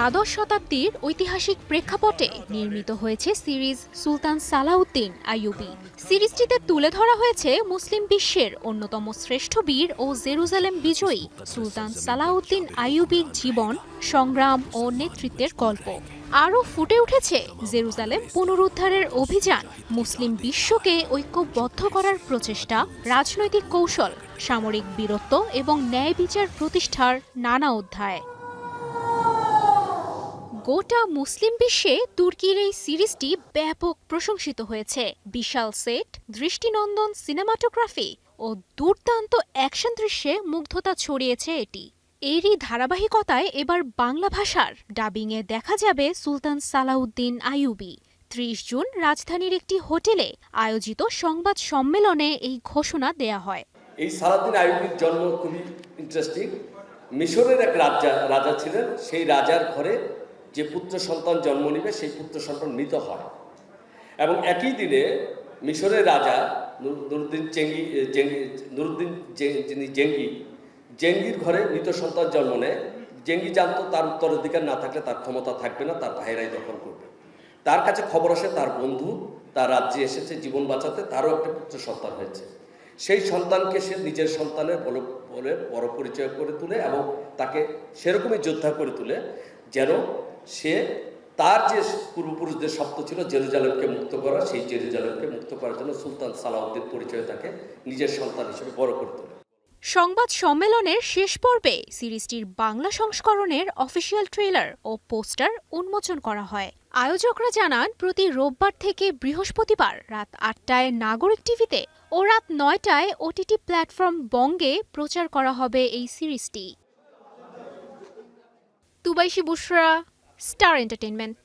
দ্বাদশ শতাব্দীর ঐতিহাসিক প্রেক্ষাপটে নির্মিত হয়েছে সিরিজ সুলতান সালাউদ্দিন আইয়ুবী। সিরিজটিতে তুলে ধরা হয়েছে মুসলিম বিশ্বের অন্যতম শ্রেষ্ঠ বীর ও জেরুজালেম বিজয়ী সুলতান সালাউদ্দিন আইয়ুবীর জীবন, সংগ্রাম ও নেতৃত্বের গল্প। আরও ফুটে উঠেছে জেরুজালেম পুনরুদ্ধারের অভিযান, মুসলিম বিশ্বকে ঐক্যবদ্ধ করার প্রচেষ্টা, রাজনৈতিক কৌশল, সামরিক বীরত্ব এবং ন্যায় বিচার প্রতিষ্ঠার নানা অধ্যায়। গোটা মুসলিম বিশ্বে তুর্কির এই সিরিজটি ব্যাপক প্রশংসিত হয়েছে। বিশাল সেট, দৃষ্টিনন্দন সিনেমাটোগ্রাফি ও দুর্দান্ত অ্যাকশন দৃশ্যে মুগ্ধতা ছড়িয়েছে এটি। এরই ধারাবাহিকতায় এবার বাংলা ভাষার ডাবিংয়ে দেখা যাবে সুলতান সালাউদ্দিন আইয়ুবী। ৩০ জুন রাজধানীর একটি হোটেলে আয়োজিত সংবাদ সম্মেলনে এই ঘোষণা দেয়া হয়। এই সালাউদ্দিন আইয়ুবীর জন্ম খুবই ইন্টারেস্টিং। মিশরের এক রাজা ছিলেন, সেই রাজার ঘরে যে পুত্র সন্তান জন্ম নিবে সেই পুত্র সন্তান মৃত হয় এবং একই দিনে মিশরের রাজা জেঙ্গির ঘরে মৃত সন্তান জন্ম নেয়। জেঙ্গি জানতো তার উত্তরাধিকার না থাকলে তার ক্ষমতা থাকবে না, তার ভাইরাই দখল করবে। তার কাছে খবর আসে তার বন্ধু তার রাজ্যে এসেছে জীবন বাঁচাতে, তারও একটা পুত্র সন্তান হয়েছে। সেই সন্তানকে সে নিজের সন্তানের বলে বড় পরিচয় করে তুলে এবং তাকে সেরকমই যোদ্ধা করে তুলে, যেন সে তার যে পূর্বপুরুষদের স্বপ্ন ছিল জেরুজালেমকে মুক্ত করা, সেই জেরুজালেমকে মুক্ত করার জন্য সুলতান সালাউদ্দিন পরিচয় তাকে নিজের সন্তান হিসেবে বড় করে তোলে। সংবাদ সম্মেলনের শেষ পর্বে সিরিজটির বাংলা সংস্করণের অফিসিয়াল ট্রেলার ও পোস্টার উন্মোচন করা হয়। আয়োজকরা জানান, প্রতি রোববার থেকে বৃহস্পতিবার রাত ৮টায় নাগরিক টিভিতে ও রাত ৯টায় ওটিটি প্ল্যাটফর্ম বঙ্গে প্রচার করা হবে এই সিরিজটি। তুবাইশি বুশরা, স্টার এন্টারটেইনমেন্ট।